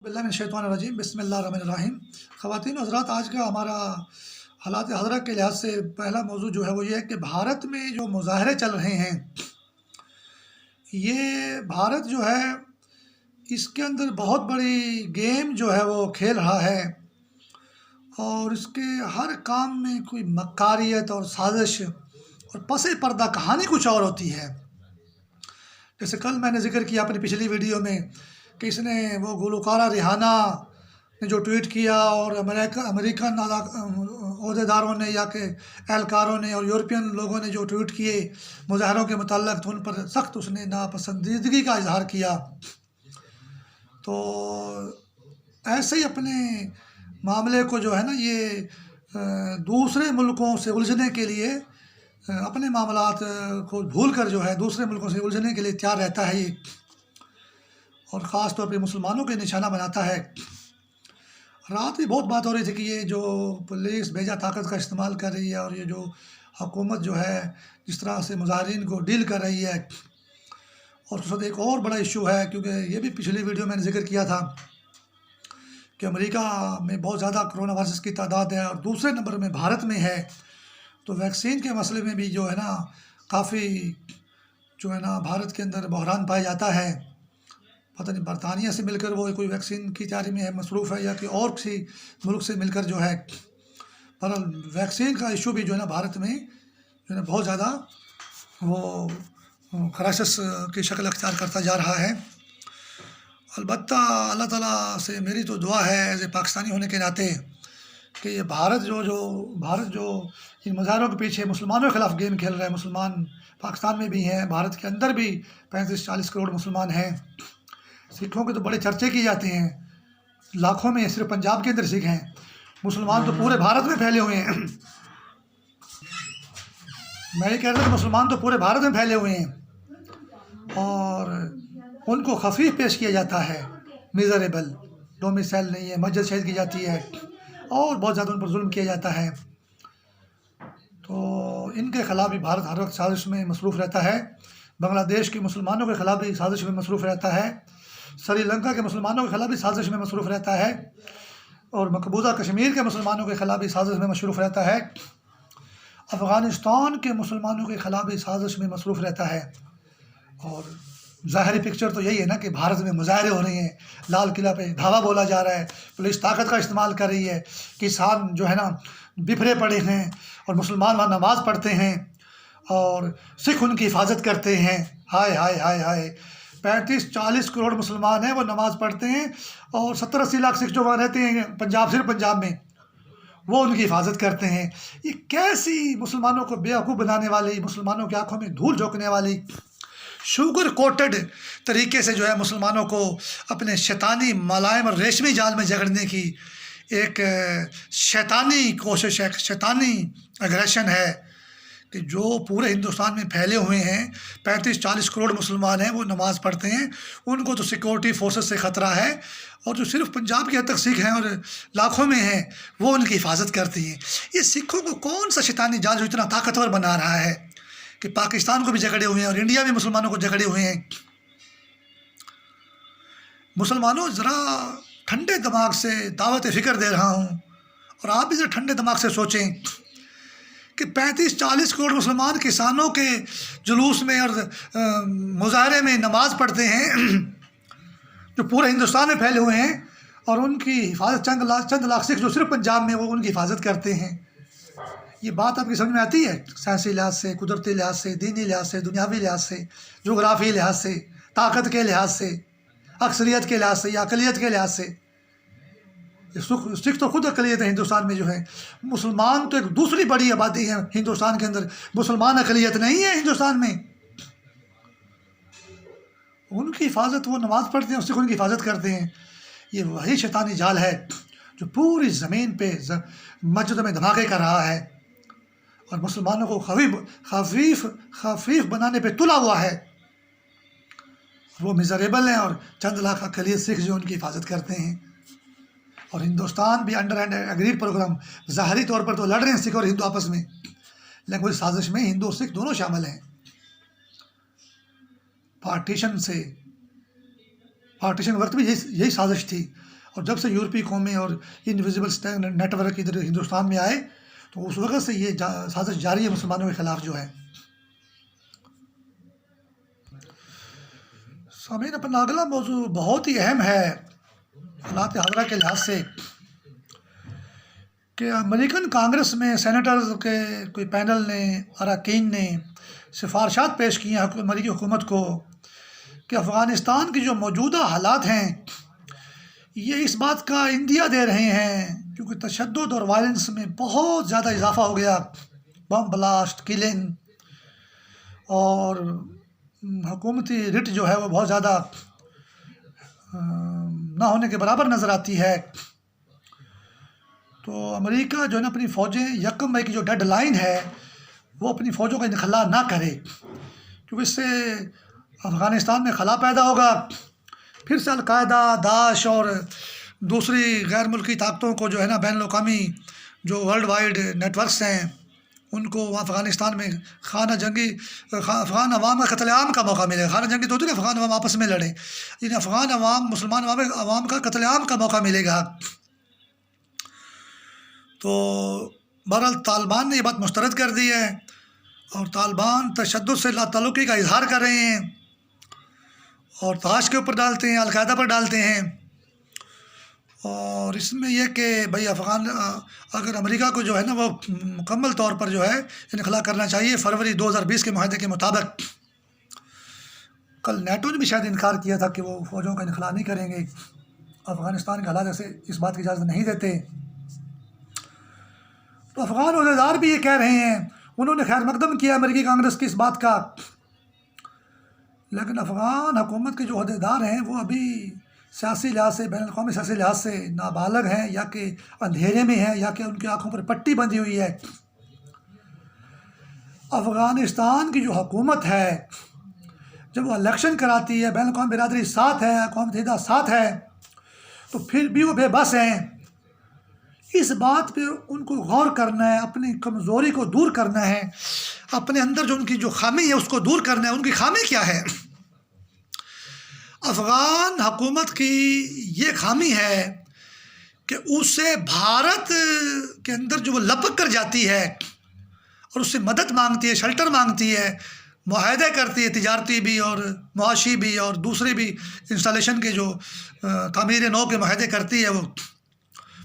बिस्मिल्लाहिर्रहमानिर्रहीम बिस्मिल्लाहिर्रहमानिर्रहीम। ख़वातीन और हज़रात, आज का हमारा हालात हज़रत के लिहाज से पहला मौजू जो है वो ये है कि भारत में जो मुज़ाहरे चल रहे हैं, ये भारत जो है इसके अंदर बहुत बड़ी गेम जो है वो खेल रहा है और इसके हर काम में कोई मक्कारियत और साजिश और पसे पर्दा कहानी कुछ और होती है। जैसे कल मैंने ज़िक्र किया अपनी पिछली वीडियो में कि इसने वो गुलकारा रिहाना ने जो ट्वीट किया और अमेरिकन अहदेदारों ने या के एहलकारों ने और यूरोपियन लोगों ने जो ट्वीट किए मुजाहरों के मुतल्लक़, तो उन पर सख्त उसने नापसंदीदगी का इजहार किया। तो ऐसे ही अपने मामले को जो है ना, ये दूसरे मुल्कों से उलझने के लिए, अपने मामलात को भूल कर जो है दूसरे मुल्कों से उलझने के लिए तैयार रहता है ये, और ख़ास तौर पे मुसलमानों के निशाना बनाता है। रात भी बहुत बात हो रही थी कि ये जो पुलिस बेजा ताकत का इस्तेमाल कर रही है और ये जो हुकूमत जो है जिस तरह से मुजाहिरीन को डील कर रही है, और उसके साथ एक और बड़ा इशू है, क्योंकि ये भी पिछली वीडियो में मैंने जिक्र किया था कि अमेरिका में बहुत ज़्यादा कोरोना वायरस की तादाद है और दूसरे नंबर में भारत में है। तो वैक्सीन के मसले में भी जो है ना काफ़ी जो है ना भारत के अंदर बहरान पाया जाता है। पता नहीं बरतानिया से मिलकर वो कोई वैक्सीन की तैयारी में है मसरूफ़ है या कि और किसी मुल्क से मिलकर जो है, पर वैक्सीन का इशू भी जो है ना भारत में जो है ना बहुत ज़्यादा वो क्राइसिस की शक्ल अख्तियार करता जा रहा है। अलबत्ता अल्लाह ताला से मेरी तो दुआ है एज़ ए पाकिस्तानी होने के नाते कि ये भारत जो इन मुजाहरों के पीछे मुसलमानों के ख़िलाफ़ गेम खेल रहा है। मुसलमान पाकिस्तान में भी हैं, भारत के अंदर भी 35-40 करोड़ मुसलमान हैं। सिखों के तो बड़े चर्चे किए जाते हैं, लाखों में, सिर्फ पंजाब के अंदर सिख हैं। मुसलमान तो पूरे भारत में फैले हुए हैं। मैं ये कह रहा था कि मुसलमान तो पूरे भारत में फैले हुए हैं और उनको खफीफ पेश किया जाता है, मिज़रेबल, डोमिसाइल नहीं है, मस्जिद शहीद की जाती है और बहुत ज़्यादा उन पर जुल्म किया जाता है। तो इनके ख़िलाफ़ भी भारत हर वक्त साजिश में मसरूफ़ रहता है। बांग्लादेश के मुसलमानों के ख़िलाफ़ भी साजिश में मसरूफ़ रहता है, श्रीलंका के मुसलमानों के ख़िलाफ़ भी साजिश में मसरूफ़ रहता है और मकबूजा कश्मीर के मुसलमानों के ख़िलाफ़ भी साजिश में मसरूफ़ रहता है। अफ़गानिस्तान के मुसलमानों के ख़िलाफ़ भी साजिश में मसरूफ़ रहता है। और ज़ाहिरी पिक्चर तो यही है ना कि भारत में मुजाहरे हो रहे हैं, लाल किला पे धावा बोला जा रहा है, पुलिस ताकत का इस्तेमाल कर रही है, किसान जो है ना बिखरे पड़े हैं और मुसलमान वहाँ नमाज़ पढ़ते हैं और सिख उनकी हिफाजत करते हैं। हाय हाय हाय हाय, 35-40 करोड़ मुसलमान हैं, वो नमाज़ पढ़ते हैं और 70-80 लाख सिख जो वहाँ रहते हैं पंजाब, सिर्फ पंजाब में, वो उनकी हिफाजत करते हैं। ये कैसी मुसलमानों को बेवकूफ़ बनाने वाली, मुसलमानों की आँखों में धूल झोंकने वाली, शुगर कोटेड तरीके से जो है मुसलमानों को अपने शैतानी मुलायम और रेशमी जाल में जकड़ने की एक शैतानी कोशिश है, शैतानी एग्रेशन है कि जो पूरे हिंदुस्तान में फैले हुए हैं। 35-40 करोड़ मुसलमान हैं, वो नमाज़ पढ़ते हैं, उनको तो सिक्योरिटी फोर्सेस से ख़तरा है, और जो सिर्फ पंजाब की हद तक सिख हैं और लाखों में हैं, वो उनकी हिफाजत करती हैं। ये सिखों को कौन सा शैतानी जाल जो इतना ताकतवर बना रहा है कि पाकिस्तान को भी जकड़े हुए हैं और इंडिया में मुसलमानों को जकड़े हुए हैं। मुसलमानों, ज़रा ठंडे दिमाग से दावत फ़िक्र दे रहा हूँ और आप भी ज़रा ठंडे दिमाग से सोचें कि 35-40 करोड़ मुसलमान किसानों के जुलूस में और मुजाहरे में नमाज़ पढ़ते हैं जो पूरे हिंदुस्तान में फैले हुए हैं, और उनकी हिफाजत चंद लाख सिख जो सिर्फ पंजाब में, वो उनकी हिफाजत करते हैं। ये बात आपकी समझ में आती है? साइंसी लिहाज से, कुदरती लिहाज से, दीनी लिहाज से, दुनियावी लिहाज से, जोग्राफी लिहाज से, ताकत के लिहाज से, अक्सरियत के लिहाज से या अक़लियत के लिहाज से। सिख तो खुद अक़लियत है हिंदुस्तान में जो है। मुसलमान तो एक दूसरी बड़ी आबादी है हिंदुस्तान के अंदर, मुसलमान अक़लियत नहीं है हिंदुस्तान में। उनकी हिफाजत, वो नमाज़ पढ़ते हैं, सिख उनकी हिफाजत करते हैं। ये वही शैतानी जाल है जो पूरी ज़मीन पे मस्जिदों में धमाके कर रहा है और मुसलमानों को खफीफ बनाने पे तुला हुआ है। वो मिज़रेबल हैं और चंद लाख अक़लियत सिख जो उनकी हिफाजत करते हैं। और हिंदुस्तान भी अंडर एग्रीड प्रोग्राम, ज़ाहरी तौर पर तो लड़ रहे हैं सिख और हिंदू आपस में, लेकिन उस साजिश में हिंदू और सिख दोनों शामिल हैं। पार्टीशन वक्त भी यही साजिश थी। और जब से यूरोपीय कौमें और इनविजिबल नेटवर्क इधर हिंदुस्तान में आए, तो उस वक्त से ये साजिश जारी है मुसलमानों के ख़िलाफ़ जो है। सामीन, अपना अगला मौजू बहुत ही अहम है हालात हाज़िरा के लिहाज से कि अमेरिकन कांग्रेस में सेनेटर्स के कोई पैनल ने, अरकान ने सिफारशात पेश की हैं अमेरिकी हुकूमत को कि अफ़गानिस्तान की जो मौजूदा हालात हैं ये इस बात का इंदिया दे रहे हैं क्योंकि तशद्दुद और वायलेंस में बहुत ज़्यादा इजाफ़ा हो गया, बम ब्लास्ट, किलिंग और हुकूमती रिट जो है वो बहुत ज़्यादा ना होने के बराबर नज़र आती है। तो अमेरिका जो है ना अपनी फ़ौजें 1 मई की जो डेडलाइन है वो अपनी फ़ौजों का इनखला ना करे, क्योंकि इससे अफ़गानिस्तान में खला पैदा होगा, फिर से अलकायदा, दाश और दूसरी गैर मुल्की ताकतों को जो है ना बैनुल-अक़वामी जो वर्ल्ड वाइड नेटवर्क्स हैं उनको अफ़गानिस्तान में अफ़गान अवाम का कत्लेआम का मौका मिलेगा। खाना जंगी तो होती है ना, अफ़गान अवाम आपस में लड़े, इन अफ़गान अवाम मुसलमान अवाम का कत्लेआम का मौका मिलेगा। तो बहरहाल तालिबान ने ये बात मुस्तरद कर दी है और तालिबान तशद्दुद से लाताल्लुक़ी का इज़हार कर रहे हैं और दाश के ऊपर डालते हैं, अलकायदा पर डालते हैं। और इसमें यह कि भाई अगर अमेरिका को जो है ना वो मुकम्मल तौर पर जो है इनखला करना चाहिए फरवरी 2020 के माहदे के मुताबिक। कल नेटो ने भी शायद इनकार किया था कि वो फ़ौजों का इनखला नहीं करेंगे, अफ़गानिस्तान के हालात ऐसे इस बात की इजाज़त नहीं देते। तो अफ़गान ओहदेदार भी ये कह रहे हैं, उन्होंने खैर मकदम किया अमेरिकी कांग्रेस की इस बात का, लेकिन अफ़गान हुकूमत के जो ओहदेदार हैं वो अभी सियासी लिहाज से, बैनुल-अक़वामी सियासी लिहाज से नाबालग हैं, या कि अंधेरे में हैं, या कि उनकी आँखों पर पट्टी बंधी हुई है। अफ़गानिस्तान की जो हुकूमत है जब वो इलेक्शन कराती है, बैनुल-अक़वामी बिरादरी साथ है, अक़वाम मुत्तहिदा साथ है, तो फिर भी वो बेबस हैं। इस बात पे उनको गौर करना है, अपनी कमज़ोरी को दूर करना है, अपने अंदर जो उनकी जो खामी है उसको दूर करना है। उनकी खामी क्या है? अफ़गान हुकूमत की ये खामी है कि उसे भारत के अंदर जो वो लपक कर जाती है और उससे मदद मांगती है, शेल्टर मांगती है, मुआहदे करती है, तिजारती भी और मुआशी भी और दूसरे भी इंस्टॉलेशन के जो तामीर नौ के मुआहदे करती है, वो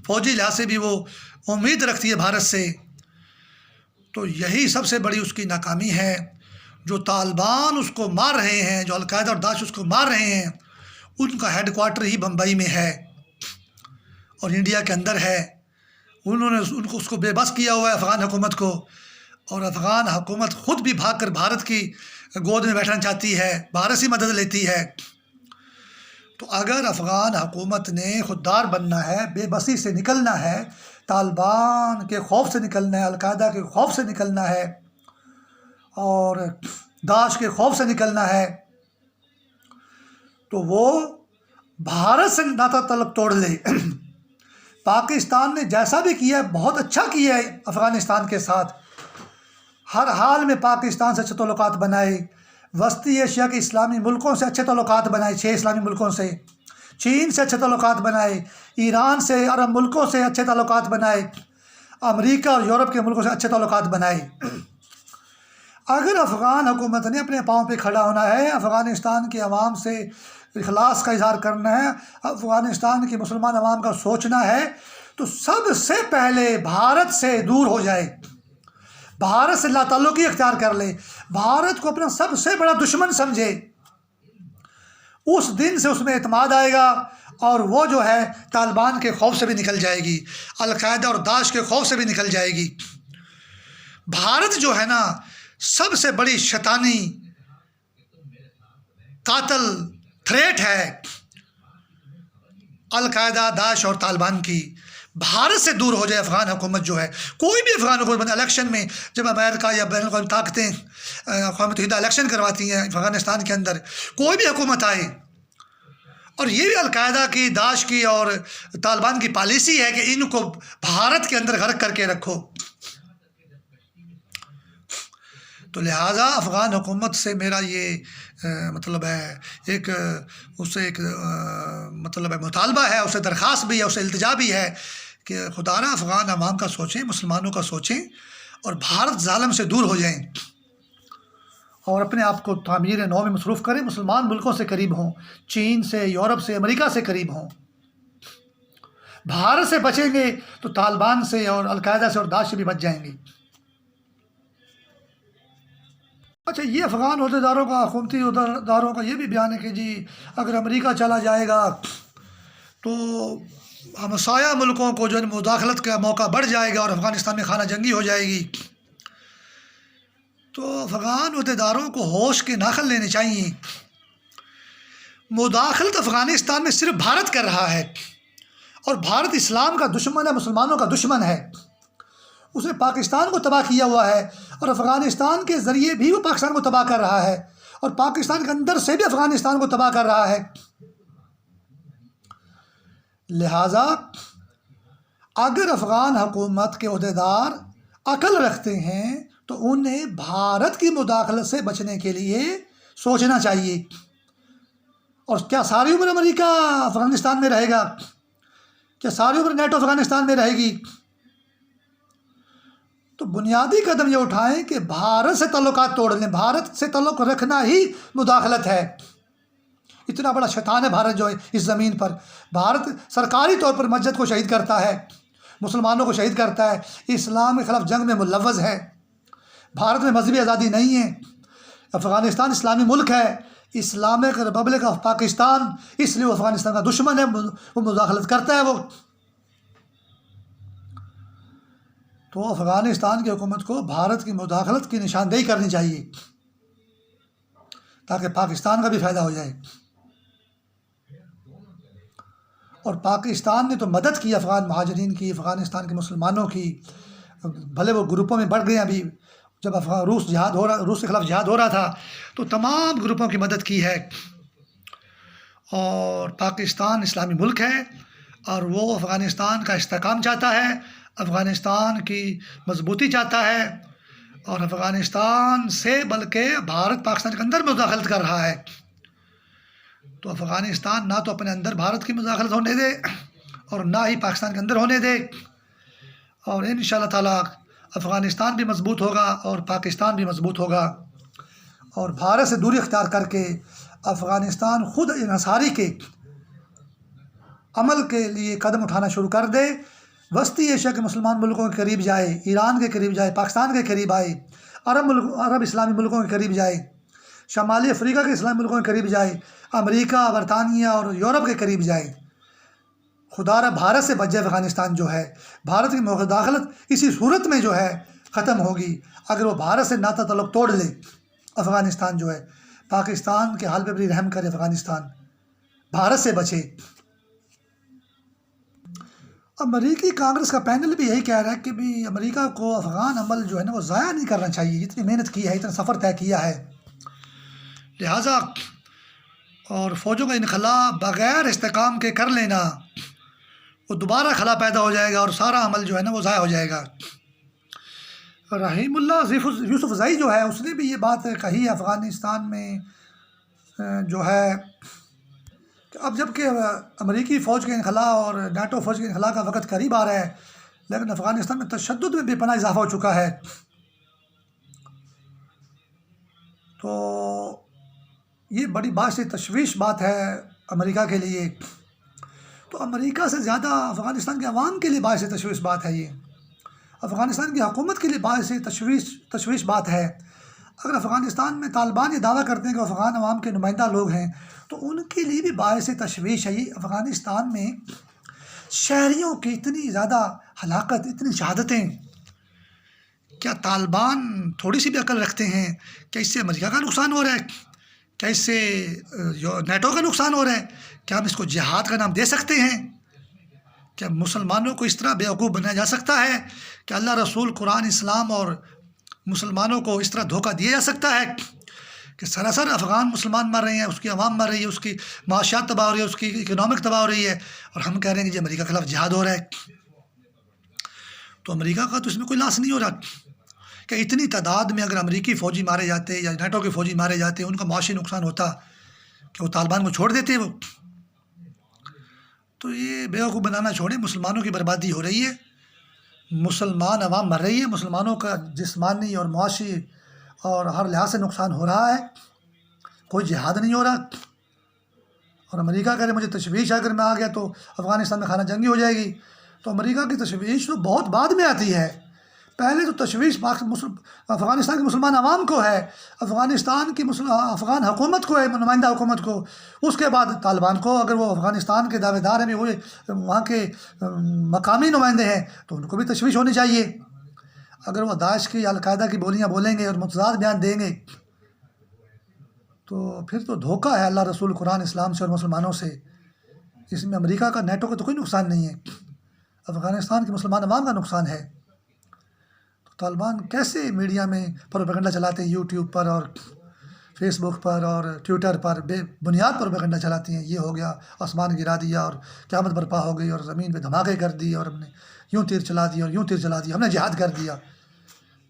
फ़ौजी लिहाज से भी वो उम्मीद रखती है भारत से। तो यही सबसे बड़ी उसकी नाकामी है। जो तालिबान उसको मार रहे हैं, जो अलकायदा और दाश उसको मार रहे हैं, उनका हेडक्वार्टर ही बम्बई में है और इंडिया के अंदर है। उन्होंने उसको बेबस किया हुआ है अफ़गान हुकूमत को, और अफ़गान हुकूमत ख़ुद भी भाग कर भारत की गोद में बैठना चाहती है, भारत से मदद लेती है। तो अगर अफ़गान हुकूमत ने खुददार बनना है, बेबसी से निकलना है, तालिबान के खौफ से निकलना है, अलकायदा के खौफ से निकलना है और दाश के खौफ से निकलना है, तो वो भारत से नाता तल्लुक़ तोड़ ले। पाकिस्तान ने जैसा भी किया है बहुत अच्छा किया है अफ़गानिस्तान के साथ, हर हाल में पाकिस्तान से अच्छे तल्लुक़ात बनाए, वस्ती एशिया के इस्लामी मुल्कों से अच्छे तल्लुक़ात बनाए, 6 इस्लामी मुल्कों से, चीन से अच्छे तल्लुक़ात बनाए, ईरान से, अरब मुल्कों से अच्छे तल्लुक़ात बनाए, अमेरिका और यूरोप के मुल्कों से अच्छे तल्लुक़ात बनाए। अगर अफ़गान हुकूमत ने अपने पाँव पे खड़ा होना है, अफ़गानिस्तान के अवाम से इखलास का इज़हार करना है, अफ़गानिस्तान की मुसलमान अवाम का सोचना है, तो सबसे पहले भारत से दूर हो जाए, भारत से लाताल्लुक़ी इख्तियार कर ले, भारत को अपना सबसे बड़ा दुश्मन समझे। उस दिन से उसमें एतमाद आएगा और वो जो है तालिबान के खौफ से भी निकल जाएगी, अलकायदा और दाश के खौफ से भी निकल जाएगी। भारत जो है ना सबसे बड़ी शैतानी कातल थ्रेट है अलकायदा, दाश और तालिबान की। भारत से दूर हो जाए अफ़गान हुकूमत जो है, कोई भी अफ़गान हुकूमत इलेक्शन में, जब अमेरिका या बैनुल-अक़वामी ताकतें अक़वाम मुत्तहिदा इलेक्शन करवाती हैं अफ़गानिस्तान के अंदर, कोई भी हुकूमत आए, और ये भी अलकायदा की, दाश की और तालिबान की पॉलिसी है कि इनको भारत के अंदर गर्क करके रखो। तो लिहाजा अफ़गान हुकूमत से मेरा ये मतलब है एक उससे एक मतलब है मुतालबा है, उससे दरख्वास्त भी है, उससे इल्तिजा भी है कि खुदारा अफ़गान अवाम का सोचें, मुसलमानों का सोचें और भारत ज़ालिम से दूर हो जाएं और अपने आप को तामीर नौ में मसरूफ़ करें, मुसलमान मुल्कों से करीब हों, चीन से, यूरोप से, अमेरिका से करीब हों। भारत से बचेंगे तो तालिबान से और अलकायदा से और दाश से भी बच जाएंगे। अच्छा, ये अफ़गान अहदेदारों का, हुकूमती अहदेदारों का ये भी बयान है कि जी अगर अमेरिका चला जाएगा तो हमसाया मुल्कों को जो है मुदाखलत का मौका बढ़ जाएगा और अफ़गानिस्तान में खाना जंगी हो जाएगी। तो अफ़गान अहदेदारों को होश के नाखल लेने चाहिए। मुदाखलत अफ़गानिस्तान में सिर्फ भारत कर रहा है और भारत इस्लाम का दुश्मन है, मुसलमानों का दुश्मन है। उसने पाकिस्तान को तबाह किया हुआ है और अफ़गानिस्तान के ज़रिए भी वो पाकिस्तान को तबाह कर रहा है और पाकिस्तान के अंदर से भी अफ़गानिस्तान को तबाह कर रहा है। लिहाजा अगर अफ़गान हुकूमत के अहदेदार अकल रखते हैं तो उन्हें भारत की मुदाखलत से बचने के लिए सोचना चाहिए। और क्या सारी उम्र अमेरिका अफ़गानिस्तान में रहेगा? क्या सारी उम्र नेटो अफ़गानिस्तान में रहेगी? तो बुनियादी कदम ये उठाएं कि भारत से तल्लुकात तोड़ लें। भारत से तल्लुक रखना ही मुदाखलत है। इतना बड़ा शैतान है भारत जो है इस ज़मीन पर। भारत सरकारी तौर पर मस्जिद को शहीद करता है, मुसलमानों को शहीद करता है, इस्लाम के ख़िलाफ़ जंग में मुलव्वज़ है। भारत में मजहबी आज़ादी नहीं है। अफ़गानिस्तान इस्लामी मुल्क है, इस्लामिक रिपब्लिक ऑफ पाकिस्तान, इसलिए वो अफ़गानिस्तान का दुश्मन है, वो मुदाखलत करता है वो। तो अफ़गानिस्तान की हुकूमत को भारत की मुदाखलत की निशानदेही करनी चाहिए ताकि पाकिस्तान का भी फ़ायदा हो जाए। और पाकिस्तान ने तो मदद की अफ़गान महाजरीन की, अफ़गानिस्तान के मुसलमानों की, भले वो ग्रुपों में बढ़ गए। अभी जब रूस के ख़िलाफ़ जिहाद हो रहा था तो तमाम ग्रुपों की मदद की है। और पाकिस्तान इस्लामी मुल्क है और वो अफ़गानिस्तान का इस्तेहकाम चाहता है, अफ़गानिस्तान की मजबूती चाहता है और अफ़गानिस्तान से बल्कि भारत पाकिस्तान के अंदर मुदाखलत कर रहा है। तो अफ़गानिस्तान ना तो अपने अंदर भारत की मुदाखलत होने दे और ना ही पाकिस्तान के अंदर होने दे। और इंशाअल्लाह ताला अफ़गानिस्तान भी मजबूत होगा और पाकिस्तान भी मजबूत होगा। और भारत से दूरी अख्तियार करके अफ़गानिस्तान ख़ुद इंहसारी के अमल के लिए कदम उठाना शुरू कर दे, वस्ती एशिया के मुसलमान मुल्कों के करीब जाए, ईरान के करीब जाए, पाकिस्तान के करीब आए, अरब इस्लामी मुल्कों के करीब जाए, शमाली अफ्रीका के इस्लामी मुल्कों के करीब जाए, अमेरिका, बरतानिया और यूरोप के करीब जाए। खुदारा भारत से बच जाए। अफ़गानिस्तान जो है, भारत की मुदाखलत इसी सूरत में जो है ख़त्म होगी अगर वो भारत से नाता तल्लुक़ तोड़ ले। अफ़गानिस्तान जो है, पाकिस्तान के हाल पे भी रहम करे, अफ़गानिस्तान भारत से बचे। अमरीकी कांग्रेस का पैनल भी यही कह रहा है कि भी अमेरिका को अफ़गान अमल जो है ना वो ज़ाया नहीं करना चाहिए। इतनी मेहनत की है, इतना सफ़र तय किया है, लिहाजा और फ़ौजों का इनखला बग़ैर इस्तेकाम के कर लेना, वो दोबारा खला पैदा हो जाएगा और सारा अमल जो है ना वो ज़ाया हो जाएगा। रहीमुल्लाह यूसुफ़ज़ई जो है उसने भी ये बात कही है अफ़गानिस्तान में जो है अब जबकि अमरीकी फ़ौज के इनखला और नाटो फ़ौज के इनखला का वक़्त करीब आ रहा है, लेकिन अफ़गानिस्तान में तशद्दुद में बेपनाह इजाफ़ा हो चुका है। तो ये बड़ी बात से तशवीश बात है अमेरिका के लिए। तो अमेरिका से ज़्यादा अफ़गानिस्तान के अवाम के लिए बात से तशवीश बात है। ये अफ़गानिस्तान की हुकूमत के लिए बात से तशवीश बात है। अगर अफ़गानिस्तान में तालिबान ये दावा करते हैं कि अफ़गान अवाम के नुमाइंदा लोग हैं तो उनके लिए भी बायस तशवीश है। ये अफ़गानिस्तान में शहरियों की इतनी ज़्यादा हलाकत, इतनी शहादतें, क्या तालिबान थोड़ी सी भी अकल रखते हैं? क्या इससे अमेरिका का नुकसान हो रहा है? क्या इससे नेटो का नुकसान हो रहा है? क्या हम इसको जिहाद का नाम दे सकते हैं? क्या मुसलमानों को इस तरह बेवकूफ़ बनाया जा सकता है? क्या अल्लाह रसूल, कुरान, इस्लाम और मुसलमानों को इस तरह धोखा दिया जा सकता है कि सरासर अफ़गान मुसलमान मर रहे हैं, उसकी आवाम मर रही है, उसकी माशियात तबाह हो रही है, उसकी इकनॉमिक तबाह हो रही है और हम कह रहे हैं कि जी अमेरिका के खिलाफ़ जिहाद हो रहा है? तो अमेरिका का तो इसमें कोई लॉस नहीं हो रहा। कि इतनी तादाद में अगर अमेरिकी फ़ौजी मारे जाते या नाटो के फ़ौजी मारे जाते, उनका माशी नुकसान होता, कि वो तालिबान को छोड़ देते वो। तो ये बेवकूफ़ बनाना छोड़े, मुसलमानों की बर्बादी हो रही है, मुसलमान अवाम मर रही है, मुसलमानों का जिस्मानी और मुआशी और हर लिहाज से नुकसान हो रहा है, कोई जिहाद नहीं हो रहा। और अमेरिका कह रहे मुझे तशवीश है, अगर मैं आ गया तो अफ़गानिस्तान में खाना जंगी हो जाएगी। तो अमेरिका की तशवीश तो बहुत बाद में आती है, पहले तो तशवीश अफ़गानिस्तान के मुसलमान अवाम को है, अफ़गानिस्तान की अफ़गान हुकूमत को है, नुमाइंदा हुकूमत को, उसके बाद तालिबान को। अगर वो अफ़गानिस्तान के दावेदार हैं, वो वहाँ के मकामी नुमाइंदे हैं, तो उनको भी तशवीश होनी चाहिए। अगर वो दाइश की अलकायदा की बोलियाँ बोलेंगे और मुतज़ाद बयान देंगे, तो फिर तो धोखा है अल्लाह रसूल कुरान इस्लाम से और मुसलमानों से। इसमें अमेरिका का नेटो का तो कोई नुकसान नहीं है, अफ़गानिस्तान के मुसलमान अवाम का नुकसान है। तो तालिबान कैसे मीडिया में प्रोपेगेंडा चलाते हैं, यूट्यूब पर और फेसबुक पर और ट्विटर पर बेबुनियाद प्रोपेगेंडा चलाती हैं। ये हो गया, आसमान गिरा दिया और क़यामत बर्पा हो गई और ज़मीन पे धमाके कर दिए और हमने यूँ तीर चला दिया और यूँ तीर चला दिया, हमने जिहाद कर दिया।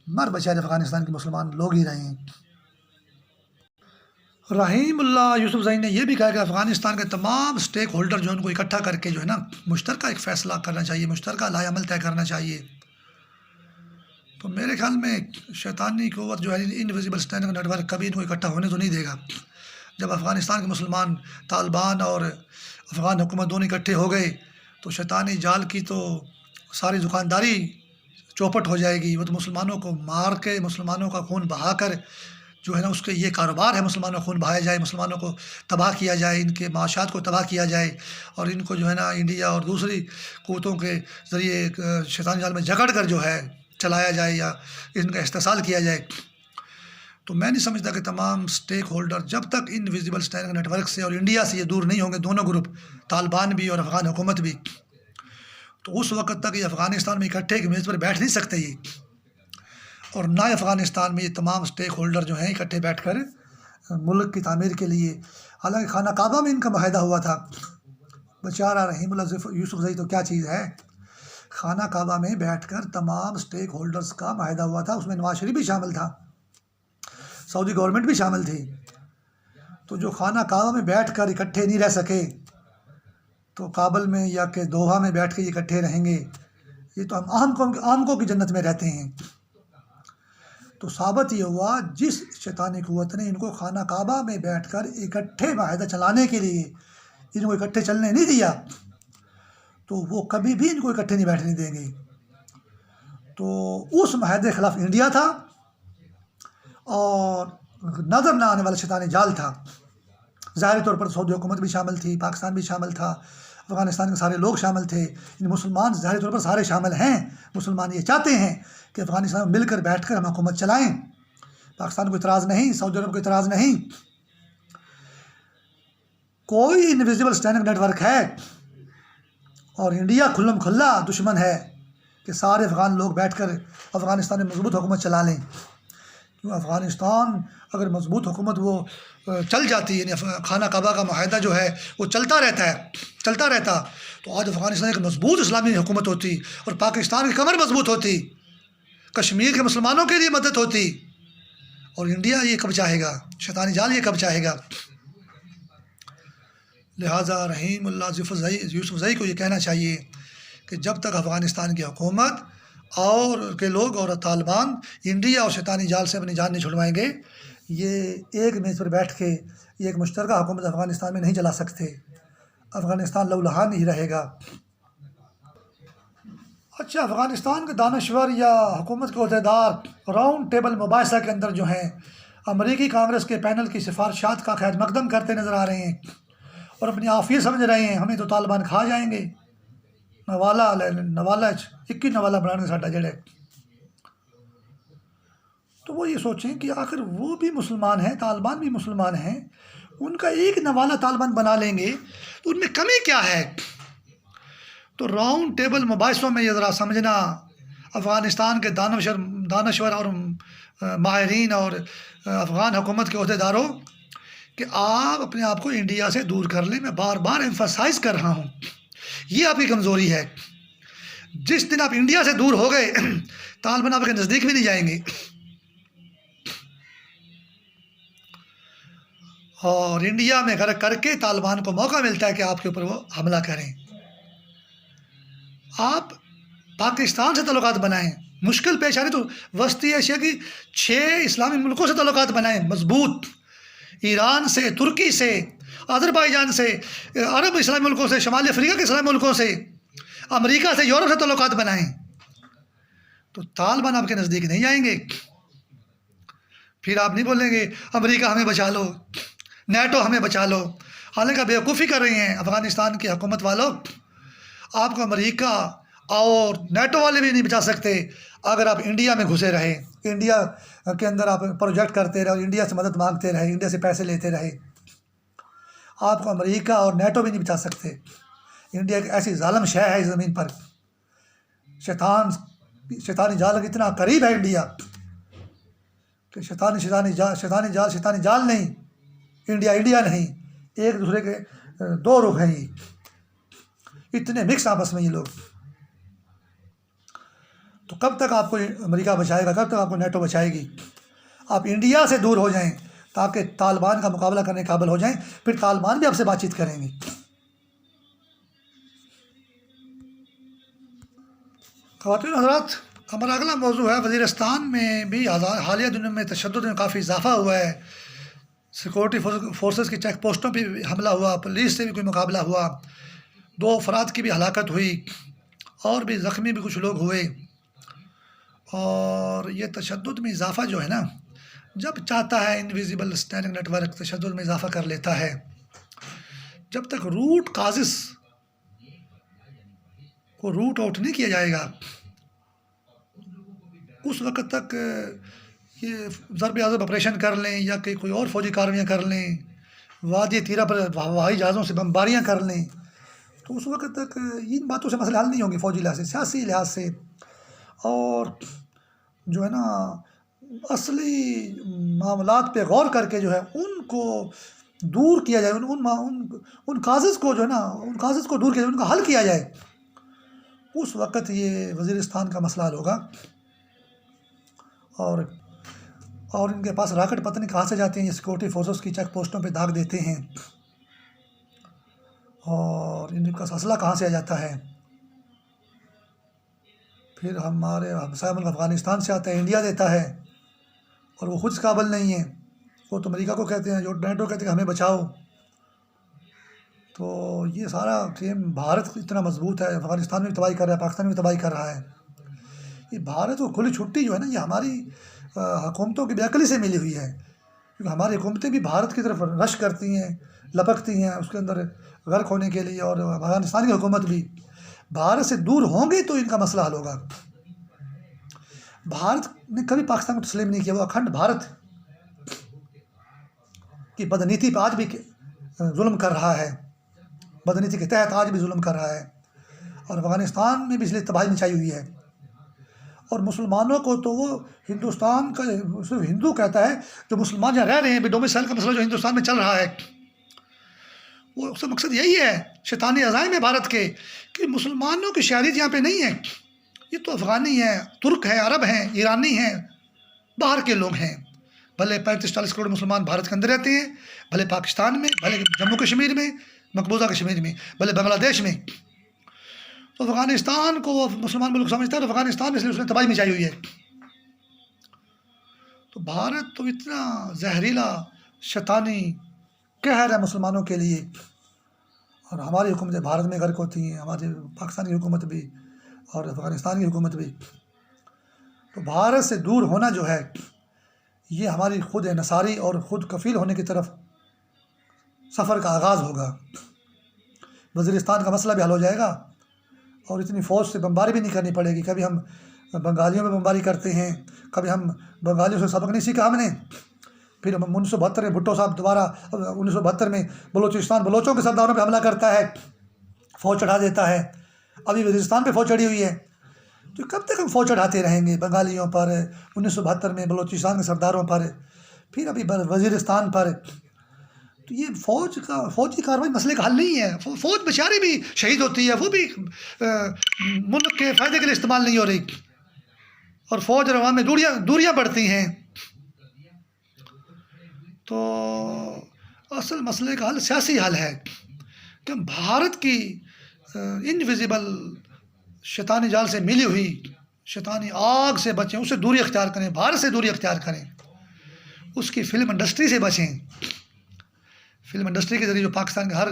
मर बेचारे अफ़गानिस्तान के मुसलमान लोग ही रहे हैं। रहीमुल्लाह यूसुफ़ज़ई ने यह भी कहा कि अफ़गानिस्तान के तमाम स्टेक होल्डर जो उनको इकट्ठा करके जो है ना, मुश्तरका एक फ़ैसला करना चाहिए, मुश्तरका लाएअमल तय करना चाहिए। तो मेरे ख्याल में शैतानी क़ुव्वत जो है, इनविजिबल स्टैंडिंग नेटवर्क, कभी इनको इकट्ठा होने तो नहीं देगा। जब अफ़गानिस्तान के मुसलमान, तालिबान और अफ़गान हुकूमत दोनों इकट्ठे हो गए, तो शैतानी जाल की तो सारी दुकानदारी चौपट हो जाएगी। वो तो मुसलमानों को मार के, मुसलमानों का खून बहा कर जो है ना, उसके ये कारोबार है, मुसलमानों को खून बहाया जाए, मुसलमानों को तबाह किया जाए, इनके माशात को तबाह किया जाए और इनको जो है ना इंडिया और दूसरी क़ुव्वतों के ज़रिए शैतानी जाल में जकड़ कर जो है चलाया जाए या इनका इस्तेसाल किया जाए। तो मैं नहीं समझता कि तमाम स्टेक होल्डर जब तक इनविजिबल स्टैंडिंग नेटवर्क से और इंडिया से ये दूर नहीं होंगे, दोनों ग्रुप, तालिबान भी और अफ़गान हुकूमत भी, तो उस वक्त तक ये अफ़गानिस्तान में इकट्ठे एक मेज़ पर बैठ नहीं सकते ये। और ना अफ़गानिस्तान में ये तमाम स्टेक होल्डर जो हैं इकट्ठे बैठकर मुल्क की तामीर के लिए, हालांकि खाना काबा में इनका माहिदा हुआ था। बेचारा रहीमुल्लाह यूसुफ़ज़ई तो क्या चीज़ है, खाना काबा में बैठकर तमाम स्टेक होल्डर्स का माहिदा हुआ था, उसमें नवाज शरीफ भी शामिल था, सऊदी गवर्नमेंट भी शामिल थी। तो जो खाना काबा में बैठकर इकट्ठे नहीं रह सके, तो काबल में या के दोहा में बैठ के इकट्ठे रहेंगे, ये तो हम आमकों की जन्नत में रहते हैं। तो साबित ये हुआ, जिस शैतानी क़ुव्वत ने इनको खाना काबा में बैठकर इकट्ठे माहिदा चलाने के लिए इनको इकट्ठे चलने नहीं दिया, तो वो कभी भी इनको इकट्ठे नहीं बैठने देंगे। तो उस माहिदे के खिलाफ इंडिया था और नज़र ना आने वाला शैतानी जाल था। ज़ाहिरी तौर पर सऊदी हुकूमत भी शामिल थी, पाकिस्तान भी शामिल था, अफ़गानिस्तान के सारे लोग शामिल थे, इन मुसलमान ज़ाहिरी तौर पर सारे शामिल हैं। मुसलमान ये चाहते हैं कि अफ़गानिस्तान में मिलकर बैठकर हम हुकूमत चलाएँ। पाकिस्तान को इतराज़ नहीं, सऊदी अरब को इतराज़ नहीं। कोई इनविजिबल स्टैंडिंग नेटवर्क है और इंडिया खुल्लम खुल्ला दुश्मन है कि सारे अफ़गान लोग बैठकर अफ़गानिस्तान में मजबूत हुकूमत चला लें। क्यों, अफ़गानिस्तान अगर मजबूत हुकूमत वो चल जाती, यानी खाना काबा का माहिदा जो है वो चलता रहता, तो आज अफ़गानिस्तान एक मजबूत इस्लामी हुकूमत होती और पाकिस्तान की कमर मजबूत होती, कश्मीर के मुसलमानों के लिए मदद होती। और इंडिया ये कब चाहेगा, शैतानी जाल ये कब चाहेगा। लिहाजा रहीमुल्लाह यूसुफ़ज़ई को ये कहना चाहिए कि जब तक अफ़गानिस्तान की हुकूमत और के लोग और तालिबान इंडिया और शैतानी जाल से अपनी जान नहीं छुड़वाएंगे, ये एक मेज़ पर बैठ के ये एक मुश्तरका हुकूमत अफ़गानिस्तान में नहीं चला सकते। अफ़गानिस्तान लहूलुहान ही रहेगा। अच्छा, अफ़गानिस्तान के दानश्वर या हुकूमत के अहदेदार राउंड टेबल मुबाहिसा के अंदर जो हैं अमरीकी कांग्रेस के पैनल की सिफारिशात का खैर मकदम करते नज़र आ रहे हैं और अपनी आप ये समझ रहे हैं हमें तो तालिबान खा जाएंगे, नवाला 21 नवाला बनाने साडा जड़े। तो वो ये सोचें कि आखिर वो भी मुसलमान हैं, तालिबान भी मुसलमान हैं, उनका एक नवाला तालिबान बना लेंगे तो उनमें कमी क्या है। तो राउंड टेबल मुबाहिसों में ये ज़रा समझना अफ़गानिस्तान के दानश्वर और माहिरीन और अफ़गान हुकूमत के अहदेदारों कि आप अपने आप को इंडिया से दूर कर लें। मैं बार बार एम्फसाइज़ कर रहा हूँ, ये आपकी कमज़ोरी है। जिस दिन आप इंडिया से दूर हो गए तालिबान आपके नज़दीक भी नहीं जाएंगे। और इंडिया में घर करके तालिबान को मौका मिलता है कि आपके ऊपर वो हमला करें। आप पाकिस्तान से ताल्लुकात बनाएं, मुश्किल पेश आ रही तो वस्ती एशिया की 6 इस्लामी मुल्कों से ताल्लुकात बनाएं मजबूत, ईरान से, तुर्की से, अज़रबैजान से, अरब इस्लामी मुल्कों से, शुमाली अफ्रीका के इस्लामी मुल्कों से, अमेरिका से, यूरोप से ताल्लुकात बनाएं, तो तालिबान आपके नज़दीक नहीं आएंगे। फिर आप नहीं बोलेंगे अमेरिका हमें बचा लो, नेटो हमें बचा लो। हालांकि बेवकूफ़ी कर रही हैं अफ़गानिस्तान की हुकूमत वालों। आपको अमेरिका और नेटो वाले भी नहीं बचा सकते अगर आप इंडिया में घुसे रहे, इंडिया के अंदर आप प्रोजेक्ट करते रहे और इंडिया से मदद मांगते रहे, इंडिया से पैसे लेते रहे। आपको अमेरिका और नेटो भी नहीं बचा सकते। इंडिया एक ऐसी जालिम शह है इस ज़मीन पर, शैतानी जाल इतना करीब है इंडिया कि शैतानी जाल नहीं, इंडिया नहीं, एक दूसरे के दो रुख हैं ये, इतने मिक्स आपस में ये लोग। तो कब तक आपको अमेरिका बचाएगा, कब तक आपको नेटो बचाएगी? आप इंडिया से दूर हो जाएं ताकि तालिबान का मुकाबला करने के काबिल हो जाएं, फिर तालिबान भी आपसे बातचीत करेंगे। ख़वातीन हज़रात, हमारा अगला मौजू है वज़ीरिस्तान में भी हालिया दिनों में तशद्दुद में काफ़ी इजाफा हुआ है। सिक्योरिटी फोर्सेस की चेक पोस्टों पर भी हमला हुआ, पुलिस से भी कोई मुकाबला हुआ, 2 अफराद की भी हलाकत हुई और भी ज़ख्मी भी कुछ लोग हुए। और ये तशद्दुद में इजाफा जो है ना, जब चाहता है इनविजिबल स्टैंडिंग नेटवर्क तशद्दुद में इजाफा कर लेता है। जब तक रूट काजिस को रूट आउट नहीं किया जाएगा उस वक़्त तक ये ज़रब अज़ब ऑपरेशन कर लें या कोई और फौजी कार्रवाइयाँ कर लें, वादी तीरा पर हवाई जहाज़ों से बमबारियाँ कर लें, तो उस वक़्त तक इन बातों से मसले हल नहीं होंगे फौजी लिहाज से, सियासी लिहाज से। और जो है ना असली मामलात पे गौर करके जो है उनको दूर किया जाए, उन काज़िज़ को जो है ना उन काज़िज़ को दूर किया जाए, उनका हल किया जाए, उस वक़्त ये वज़ीरिस्तान का मसला हल होगा। और इनके पास रॉकेट पता नहीं कहाँ से जाते हैं, ये सिक्योरिटी फोर्सेस की चेक पोस्टों पे दाग देते हैं और इनका असला कहाँ से आ जाता है। फिर हमारे हमसाया मुल्क अफ़गानिस्तान से आता है, इंडिया देता है और वो खुद इस काबिल नहीं है, वो तो अमेरिका को कहते हैं, जो नेटो कहते हैं हमें बचाओ। तो ये सारा गेम भारत इतना मजबूत है, अफ़गानिस्तान में भी तबाही कर रहा है, पाकिस्तान में भी तबाही कर रहा है। ये भारत को खुली छुट्टी जो है ना, ये हमारी हुकूमतों की बेअक्ली से मिली हुई है, क्योंकि हमारी हुकूमतें भी भारत की तरफ रश करती हैं, लपकती हैं उसके अंदर गर्क होने के लिए। और अफ़गानिस्तान की हुकूमत भी भारत से दूर होंगे तो इनका मसला हल होगा। भारत ने कभी पाकिस्तान को तस्लीम नहीं किया, वो अखंड भारत की बदनीति पर आज भी जुल्म कर रहा है, बदनीति के तहत आज भी जुल्म कर रहा है। और अफ़गानिस्तान में भी इसलिए तबाही मचाई हुई है। और मुसलमानों को तो वो हिंदुस्तान का सिर्फ हिंदू कहता है, जो मुसलमान यहाँ रह रहे हैं, डोमिसाइल का मसला जो हिंदुस्तान में चल रहा है, वो उसका मकसद यही है, शैतानी अज़ाइम है भारत के, कि मुसलमानों की शहरियत यहाँ पे नहीं है। ये तो अफ़गानी हैं, तुर्क हैं, अरब हैं, ईरानी हैं, बाहर के लोग हैं। भले 35-40 करोड़ मुसलमान भारत के अंदर रहते हैं, भले पाकिस्तान में, भले जम्मू कश्मीर में, मकबूजा कश्मीर में, भले बांग्लादेश में। तो अफ़गानिस्तान को मुसलमान मुल्क समझता है, तो अफ़गानिस्तान में इसलिए उसने तबाही मचाई हुई है। तो भारत तो इतना जहरीला शैतानी कहर है मुसलमानों के लिए। और हमारी हुकूमतें भारत में गर्क होती हैं, हमारी पाकिस्तान की हुकूमत भी और अफ़गानिस्तान की हुकूमत भी। तो भारत से दूर होना जो है, ये हमारी खुद नसारी और ख़ुद कफ़ील होने की तरफ सफ़र का आगाज़ होगा। वज़ीरिस्तान का मसला भी हल हो जाएगा और इतनी फ़ौज से बमबारी भी नहीं करनी पड़ेगी। कभी हम बंगालियों में बमबारी करते हैं, कभी हम बंगालियों से सबक नहीं सीखा हमने। फिर 1972 में भुट्टो साहब दोबारा 1972 में बलोचिस्तान बलोचों के सरदारों पे हमला करता है, फ़ौज चढ़ा देता है। अभी वज़ीरिस्तान पे फ़ौज चढ़ी हुई है, तो कब तक हम फ़ौज चढ़ाते रहेंगे बंगालियों पर, 1972 में बलोचिस्तान के सरदारों पर, फिर अभी वज़ीरिस्तान पर। तो तो ये फ़ौज की कार्रवाई मसले का हल नहीं है। फ़ौज बेचारी भी शहीद होती है, वो भी मुल्क के फ़ायदे के लिए इस्तेमाल नहीं हो रही, और फ़ौज और अवाम में दूरियाँ बढ़ती हैं। तो असल मसले का हल सियासी हल है कि हम भारत की इनविजिबल शैतानी जाल से मिली हुई शैतानी आग से बचें, उससे दूरी अख्तियार करें, भारत से दूरी अख्तियार करें, उसकी फ़िल्म इंडस्ट्री से बचें। फ़िल्म इंडस्ट्री के ज़रिए जो पाकिस्तान के हर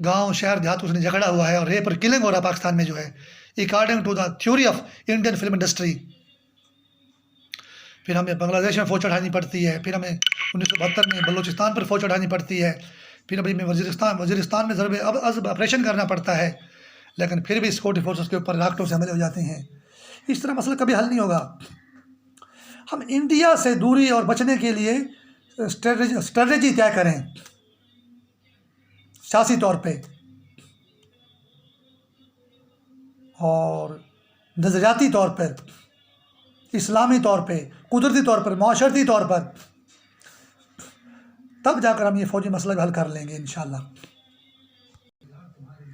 गांव, शहर, देहात उसने झगड़ा हुआ है, और रेप और किलिंग हो रहा है पाकिस्तान में जो है, according to the theory of Indian film industry. फिर हमें बांग्लादेश में फ़ौज चढ़ानी पड़ती है, फिर हमें 1972 में बलूचिस्तान पर फ़ौज चढ़ानी पड़ती है, फिर अभी में वज़ीरिस्तान में ज़रब अज़ब ऑपरेशन करना पड़ता है, लेकिन फिर भी सिक्योरिटी फोर्सेस के ऊपर राकेटों से हमले हो जाते हैं। इस तरह मसला कभी हल नहीं होगा। हम इंडिया से दूरी और बचने के लिए स्ट्रेटजी तय करें सियासी तौर पे, और नज़रियाती तौर पर, इस्लामी तौर पे, कुदरती तौर पर, माशरती तौर पर, तब जाकर हम ये फ़ौजी मसला भी हल कर लेंगे इंशाअल्लाह।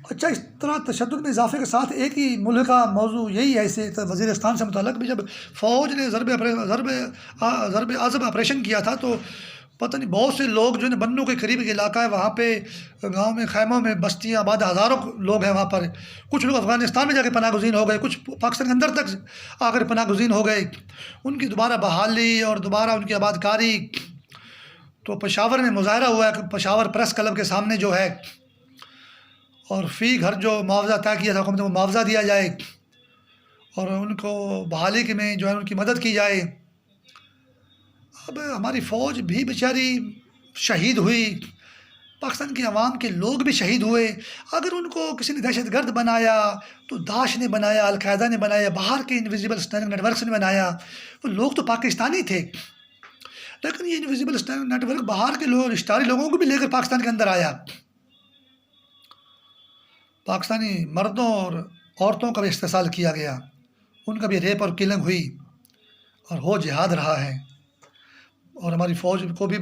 अच्छा, इस तरह तशद्दुद में इजाफे के साथ एक ही मुल्क का मौजू यही है, इसे तो वज़ीरिस्तान से मुतल्लक़ भी जब फ़ौज ने ज़रब अज़ब ऑपरेशन किया था, तो पता नहीं बहुत से लोग जो है बन्नू के करीब के इलाका है, वहाँ पे गांव में खैमों में बस्तियाँ आबाद, हज़ारों लोग हैं वहाँ पर। कुछ लोग अफ़गानिस्तान में जाके पनाह गुज़ीन हो गए, कुछ पाकिस्तान के अंदर तक आकर पनाह गुज़ीन हो गए। उनकी दोबारा बहाली और दोबारा उनकी आबादकारी, तो पेशावर में मुज़ाहरा हुआ है पेशावर प्रेस क्लब के सामने जो है, और फ़ी घर जो मुआवज़ा तय किया था हुकूमत को मुआवज़ा दिया जाए, और उनको बहाली के में जो है उनकी मदद की जाए। अब हमारी फ़ौज भी बेचारी शहीद हुई, पाकिस्तान की आवाम के लोग भी शहीद हुए। अगर उनको किसी ने दहशतगर्द बनाया, तो दाश ने बनाया, अलकायदा ने बनाया, बाहर के इनविजिबल स्टैंडिंग नेटवर्क ने बनाया, तो लोग तो पाकिस्तानी थे, लेकिन ये इनविजिबल स्टैंडिंग नेटवर्क बाहर के लोग, रिश्तेदारी लोगों को भी लेकर पाकिस्तान के अंदर आया। पाकिस्तानी मर्दों और औरतों का भी इस्तेसाल किया गया, उनका भी रेप और किलिंग हुई, और हो जिहाद रहा है। और हमारी फ़ौज को भी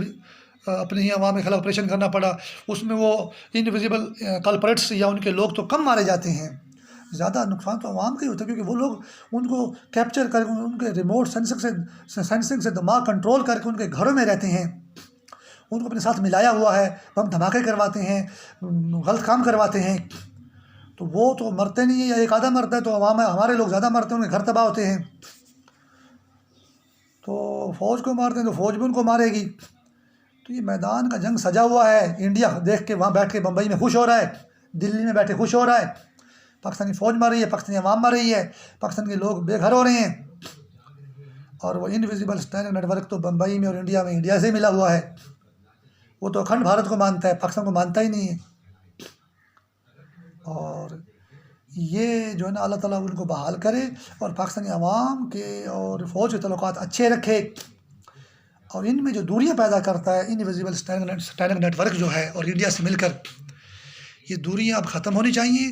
अपने ही अवाम के खिलाफ ऑपरेशन करना पड़ा। उसमें वो इनविजिबल कल्प्रेट्स या उनके लोग तो कम मारे जाते हैं, ज़्यादा नुकसान तो अवाम का ही होता है, क्योंकि वो लोग उनको कैप्चर करके उनके रिमोट सेंसिंग से दिमाग कंट्रोल करके उनके घरों में रहते हैं, उनको अपने साथ मिलाया हुआ है, बम धमाके करवाते हैं, गलत काम करवाते हैं। तो वो तो मरते नहीं है, या एक आधा मरता है, तो अवाम हमारे लोग ज़्यादा मरते हैं, उनके घर तबाह होते हैं। तो फ़ौज को मारते हैं तो फ़ौज भी उनको मारेगी। तो ये मैदान का जंग सजा हुआ है। इंडिया देख के वहाँ बैठ के बम्बई में खुश हो रहा है, दिल्ली में बैठे खुश हो रहा है, पाकिस्तानी फ़ौज मर रही है, पाकिस्तानी अवाम मर रही है, पाकिस्तान के लोग बेघर हो रहे हैं, और वो इनविजिबल स्टैंडिंग नेटवर्क तो बम्बई में और इंडिया में इंडिया से मिला हुआ है। वो तो अखंड भारत को मानता है, पाकिस्तान को मानता ही नहीं है। और ये जो है ना, अल्लाह ताला उनको बहाल करे और पाकिस्तानी अवाम के और फ़ौज के तल्लुकात अच्छे रखे, और इनमें जो दूरियां पैदा करता है इनविजिबल स्टैंडिंग नेटवर्क जो है और इंडिया से मिलकर, ये दूरियां अब ख़त्म होनी चाहिए।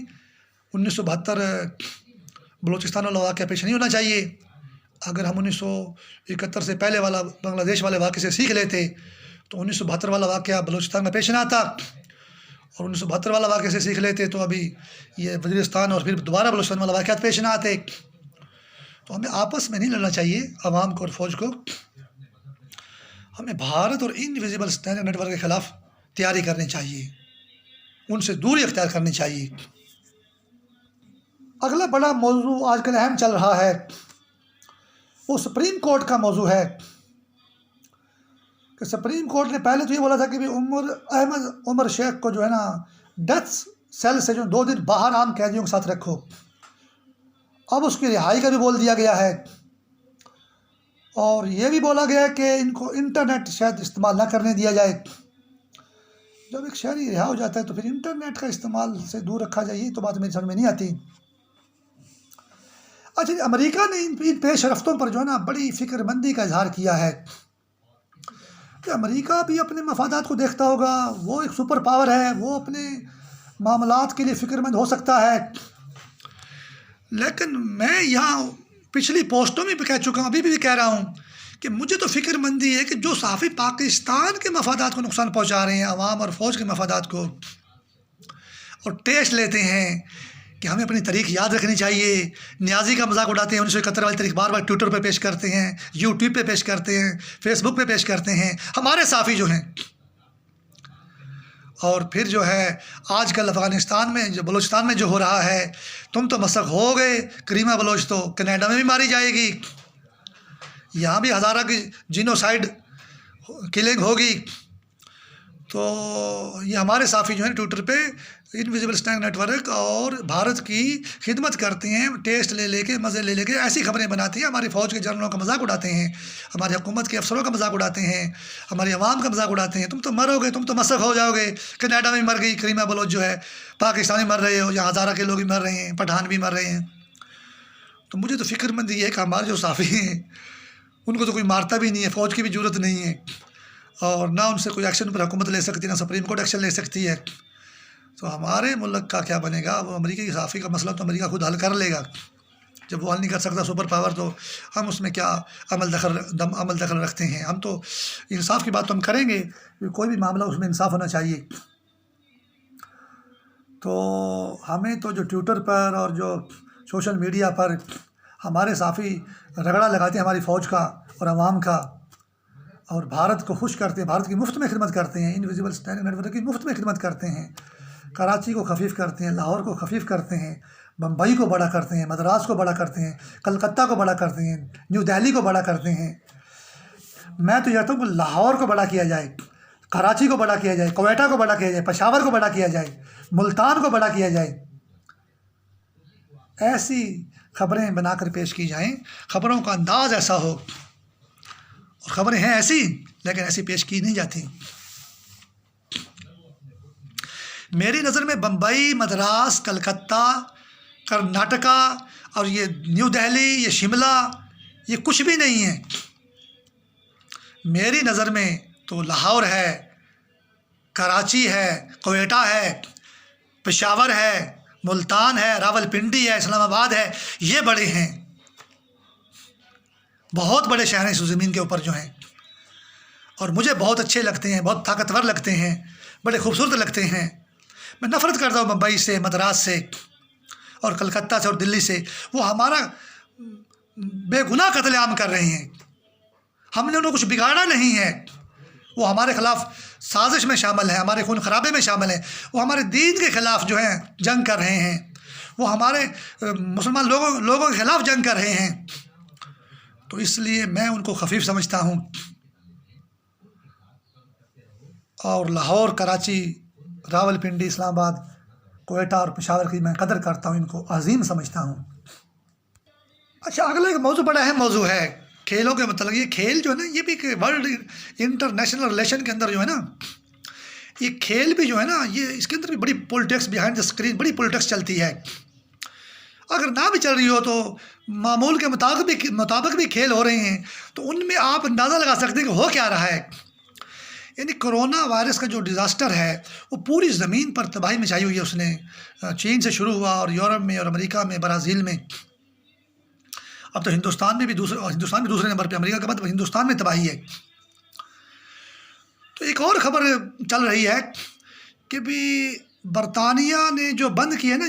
1972 बलूचिस्तान वाला वाक़या पेश नहीं होना चाहिए। अगर हम 1971 से पहले वाला बांग्लादेश वाले वाक़े से सीख लेते, तो 1972 वाला वाक़या बलूचिस्तान में पेश ना आता, और 1972 वाला वाक़े से सीख लेते तो अभी ये वज़ीरिस्तान और फिर दोबारा बलूचिस्तान वाला वाक़यात पेश ना आते। तो हमें आपस में नहीं लड़ना चाहिए, अवाम को और फ़ौज को। हमें भारत और इनविजिबल स्टैंडिंग नेटवर्क के ख़िलाफ़ तैयारी करनी चाहिए, उनसे दूरी अख्तियार करनी चाहिए। अगला बड़ा मौजू आजकल अहम चल रहा है, वो सुप्रीम कोर्ट का मौजू है कि सुप्रीम कोर्ट ने पहले तो ये बोला था कि भाई उमर शेख को जो है ना, डेथ सेल से जो 2 दिन बाहर आम कैदियों के साथ रखो। अब उसकी रिहाई का भी बोल दिया गया है, और ये भी बोला गया है कि इनको इंटरनेट शायद इस्तेमाल ना करने दिया जाए। जब एक शहरी रिहा हो जाता है तो फिर इंटरनेट का इस्तेमाल से दूर रखा जाए, ये तो बात मेरी समझ में नहीं आती। अच्छा, अमेरिका ने इन पेश रफ्तों पर जो है ना बड़ी फ़िक्रमंदी का इजहार किया है कि अमेरिका भी अपने मफादात को देखता होगा, वो एक सुपर पावर है, वो अपने मामलात के लिए फ़िक्रमंद हो सकता है। लेकिन मैं यहाँ पिछली पोस्टों में भी कह चुका हूँ, अभी भी कह रहा हूँ कि मुझे तो फ़िक्रमंदी है कि जो सहाफ़ी पाकिस्तान के मफादात को नुकसान पहुँचा रहे हैं, अवाम और फ़ौज के मफादात को, और टेस्ट लेते हैं कि हमें अपनी तारीख याद रखनी चाहिए, न्याज़ी का मजाक उड़ाते हैं, 1971 वाली तारीख बार बार ट्विटर पे पेश करते हैं, यूट्यूब पे पेश करते हैं, फेसबुक पे पेश करते हैं हमारे साफ़ी जो हैं। और फिर जो है आजकल अफ़गानिस्तान में जो बलूचिस्तान में जो हो रहा है, तुम तो मसक हो गए, करीमा बलोच तो कनाडा में भी मारी जाएगी, यहाँ भी हज़ारा की जीनोसाइड किलिंग होगी। तो ये हमारे साफ़ी जो हैं ट्विटर पे इनविजिबल स्टैंग नेटवर्क और भारत की खिदमत करते हैं, टेस्ट ले लेके मज़े ले लेके ऐसी खबरें बनाती हैं, हमारी फ़ौज के जनरलों का मजाक उड़ाते हैं, हमारी हुकूमत के अफसरों का मजाक उड़ाते हैं, हमारी आवाम का मजाक उड़ाते हैं। तुम तो मरोगे, तुम तो मसक हो जाओगे, कनाडा में मर गई करीमा बलोच जो है, पाकिस्तान में मर रहे हो, यहाँ हज़ारा के लोग भी मर रहे हैं, पठान भी मर रहे हैं। तो मुझे तो फ़िक्रमंदी है कि हमारे जो साफ़ी हैं उनको तो कोई मारता भी नहीं है, फ़ौज की भी ज़रूरत नहीं है, और ना उनसे कोई एक्शन पर हुकूमत ले सकती है, ना सुप्रीम कोर्ट एक्शन ले सकती है। तो हमारे मुल्क का क्या बनेगा? वो अमेरिका की साफ़ी का मसला तो अमेरिका खुद हल कर लेगा। जब वो हल नहीं कर सकता सुपर पावर, तो हम उसमें क्या अमल दखल रखते हैं? हम तो इंसाफ की बात तो हम करेंगे, कोई भी मामला उसमें इंसाफ होना चाहिए। तो हमें तो जो ट्विटर पर और जो सोशल मीडिया पर हमारे साफ़ी रगड़ा लगाते हैं हमारी फ़ौज का और आवाम का, और भारत को खुश करते हैं, भारत की मुफ्त में खिदमत करते हैं, इनविजिबल स्टैंडिंग नेटवर्क की मुफ्त में खिदमत करते हैं, कराची को खफीफ़ करते हैं, लाहौर को खफीफ़ करते हैं, बम्बई को बड़ा करते हैं, मद्रास को बड़ा करते हैं, कलकत्ता को बड़ा करते हैं, न्यू दिल्ली को बड़ा करते हैं। मैं तो चाहता हूँ कि लाहौर को बड़ा किया जाए, कराची को बड़ा किया जाए, क्वेटा को बड़ा किया जाए, पेशावर को बड़ा किया जाए, मुल्तान को बड़ा किया जाए। ऐसी खबरें बनाकर पेश की जाएं, खबरों का अंदाज़ ऐसा हो, और ख़बरें हैं ऐसी लेकिन ऐसी पेश की नहीं जाती। मेरी नज़र में बम्बई, मद्रास, कलकत्ता, कर्नाटका और ये न्यू दिल्ली, ये शिमला, ये कुछ भी नहीं है। मेरी नज़र में तो लाहौर है, कराची है, क्वेटा है, पेशावर है, मुल्तान है, रावलपिंडी है, इस्लामाबाद है, ये बड़े हैं, बहुत बड़े शहर हैं इस ज़मीन के ऊपर जो हैं, और मुझे बहुत अच्छे लगते हैं, बहुत ताकतवर लगते हैं, बड़े खूबसूरत लगते हैं। मैं नफ़रत करता हूँ बम्बई से, मद्रास से और कलकत्ता से और दिल्ली से। वो हमारा बेगुनाह कत्लेआम कर रहे हैं, हमने उन्हें कुछ बिगाड़ा नहीं है, वो हमारे ख़िलाफ़ साजिश में शामिल है, हमारे खून खराबे में शामिल है, वो हमारे दीन के ख़िलाफ़ जो है जंग कर रहे हैं, वो हमारे मुसलमान लोगों के ख़िलाफ़ जंग कर रहे हैं। तो इसलिए मैं उनको खफीफ समझता हूँ, और लाहौर, कराची, रावलपिंडी, इस्लामाबाद, क्वेटा और पेशावर की मैं कदर करता हूँ, इनको अजीम समझता हूँ। अच्छा, अगला एक मौजू बड़ा अहम मौजू है खेलों के मतलब। ये खेल जो है ना, ये भी वर्ल्ड इंटरनेशनल रिलेशन के अंदर जो है ना, ये खेल भी जो है ना, ये इसके अंदर भी बड़ी पॉलिटिक्स बिहाइंड द स्क्रीन, बड़ी पॉलिटिक्स चलती है। अगर ना भी चल रही हो तो मामूल के मुताबिक भी खेल हो रहे हैं, तो उनमें आप अंदाज़ा लगा सकते हैं कि हो क्या रहा है। यानी कोरोना वायरस का जो डिज़ास्टर है वो पूरी ज़मीन पर तबाही मचाई हुई है उसने। चीन से शुरू हुआ और यूरोप में और अमेरिका में, ब्राज़ील में, अब तो हिंदुस्तान भी दूसरे नंबर पे, अमेरिका के बाद हिंदुस्तान में तबाही है। तो एक और ख़बर चल रही है कि भी बरतानिया ने जो बंद किया ना,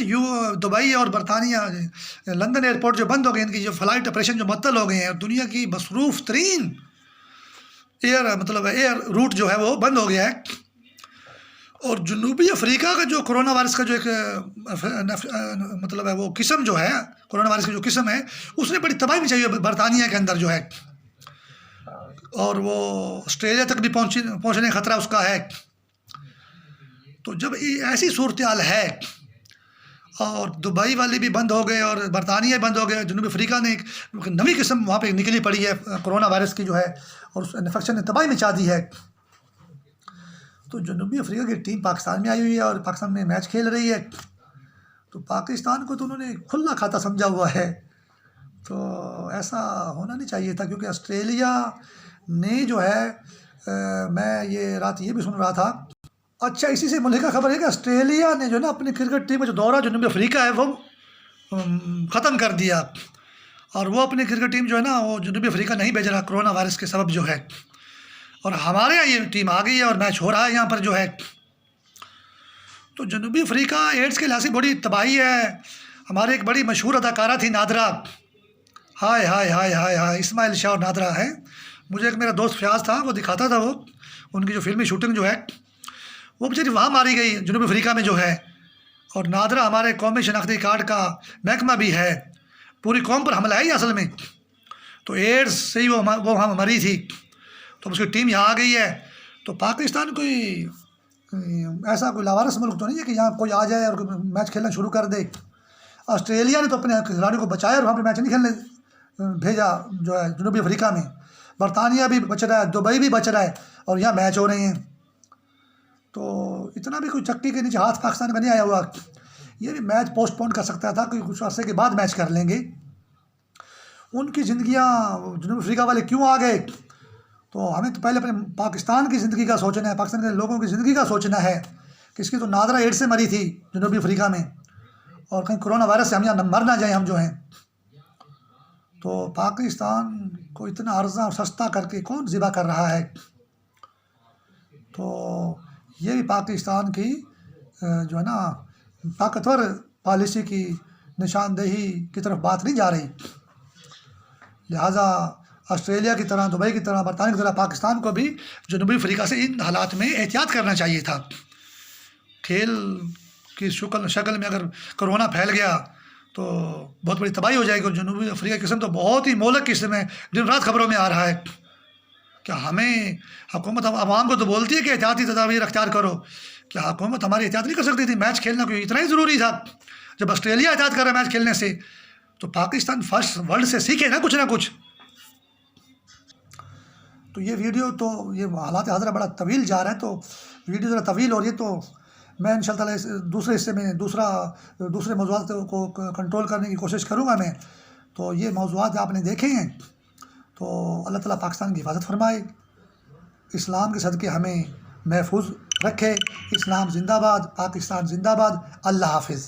दुबई और बरतानिया, लंदन एयरपोर्ट जो बंद हो गए, इनकी जो फ़्लाइट ऑपरेशन जो मुअत्तल हो गए हैं, दुनिया की मसरूफ़ तरीन एयर रूट जो है वो बंद हो गया है। और जनूबी अफ्रीका का जो कोरोना वायरस का जो एक मतलब है वो किस्म जो है, कोरोना वायरस की जो किस्म है, उसने बड़ी तबाही मचाई है बरतानिया के अंदर जो है, और वो ऑस्ट्रेलिया तक भी पहुँचने का ख़तरा उसका है। तो जब ऐसी सूरत हाल है, और दुबई वाले भी बंद हो गए और बरतानिया बंद हो गए, जनूबी अफ्रीका ने एक नई किस्म वहाँ पे निकली पड़ी है कोरोना वायरस की जो है, और उस इन्फेक्शन ने तबाही मचा दी है। तो जनूबी अफ्रीका की टीम पाकिस्तान में आई हुई है और पाकिस्तान में मैच खेल रही है। तो पाकिस्तान को तो उन्होंने खुला खाता समझा हुआ है। तो ऐसा होना नहीं चाहिए था, क्योंकि ऑस्ट्रेलिया ने जो है मैं ये रात ये भी सुन रहा था। अच्छा, इसी से मुल्क का खबर है कि ऑस्ट्रेलिया ने जो ना अपनी क्रिकेट टीम का जो दौरा जनूबी अफ्रीका है वो ख़त्म कर दिया, और वो अपनी क्रिकेट टीम जो है ना वो जनूबी अफ्रीका नहीं भेज रहा कोरोना वायरस के सबब जो है, और हमारे यहाँ ये टीम आ गई है और मैच हो रहा है यहाँ पर जो है। तो जनूबी अफ्रीका एड्स के लिहाज से बड़ी तबाही है। हमारे एक बड़ी मशहूर अदाकारा थी नादरा, हाय हाय हाय हाय हाय, इस्माइल शाह और नादरा है। मुझे एक मेरा दोस्त फयाज था, वो दिखाता था, वो उनकी जो फिल्मी शूटिंग जो है वो बेचारी वहाँ मारी गई जनूबी अफ्रीका में जो है। और नादरा हमारे कौमी शनाख्ती कार्ड का महकमा भी है, पूरी कौम पर हमला है ये असल में। तो एड्स से ही वो वहाँ मरी थी, तो उसकी टीम यहाँ आ गई है। तो पाकिस्तान कोई ऐसा कोई लावारिस मुल्क तो नहीं है कि यहाँ कोई आ जाए और मैच खेलना शुरू कर दे। ऑस्ट्रेलिया ने तो अपने खिलाड़ियों को बचाया और वहाँ पर मैच नहीं खेलने भेजा जो है जनूबी अफ्रीका में। बरतानिया भी बच रहा है, दुबई भी बच रहा है, और यहाँ मैच हो रहे हैं। तो इतना भी कोई चक्की के नीचे हाथ पाकिस्तान का नहीं आया हुआ। ये भी मैच पोस्टपोन कर सकता था कि कुछ अर्से के बाद मैच कर लेंगे। उनकी ज़िंदगियाँ जनूबी अफ्रीका वाले क्यों आ गए? तो हमें तो पहले अपने पाकिस्तान की ज़िंदगी का सोचना है, पाकिस्तान के लोगों की ज़िंदगी का सोचना है कि इसकी तो नादरा एड्स से मरी थी जनूबी अफ्रीका में, और कहीं कोरोना वायरस से हम यहाँ मर ना जाए हम जो हैं। तो पाकिस्तान को इतना अर्जा और सस्ता करके कौन ज़िबा कर रहा है? तो ये भी पाकिस्तान की जो है ना ताकतवर पॉलिसी की निशानदेही की तरफ बात नहीं जा रही। लिहाजा ऑस्ट्रेलिया की तरह, दुबई की तरह, बरतानिया की तरह पाकिस्तान को भी जनूबी अफ्रीका से इन हालात में एहतियात करना चाहिए था। खेल की शक्ल में अगर कोरोना फैल गया तो बहुत बड़ी तबाही हो जाएगी। और जनूबी अफ्रीका की किस्म तो बहुत ही मोहलक किस्म है, दिन रात खबरों में आ रहा है। क्या हमें हुकूमत आवाम को तो बोलती है कि एहतियाती तदाबीर अख्तियार करो, क्या हुकूमत हमारी एहतियात नहीं कर सकती थी? मैच खेलना कोई इतना ही ज़रूरी था? जब ऑस्ट्रेलिया एहतियात कर रहा है मैच खेलने से, तो पाकिस्तान फर्स्ट वर्ल्ड से सीखे ना कुछ। तो ये वीडियो तो ये हालात हज़रा बड़ा तवील जा रहा है, तो वीडियो ज़रा तवील हो रही है। तो मैं इंशाअल्लाह इस दूसरे हिस्से में दूसरे मौज़ूआत को कंट्रोल करने की कोशिश करूँगा मैं। तो ये मौज़ूआत आपने देखे हैं, तो अल्लाह ताला पाकिस्तान की हिफाजत फरमाए, इस्लाम के सदक़े हमें महफूज रखे। इस्लाम ज़िंदाबाद, पाकिस्तान ज़िंदाबाद। अल्लाह हाफ़िज़।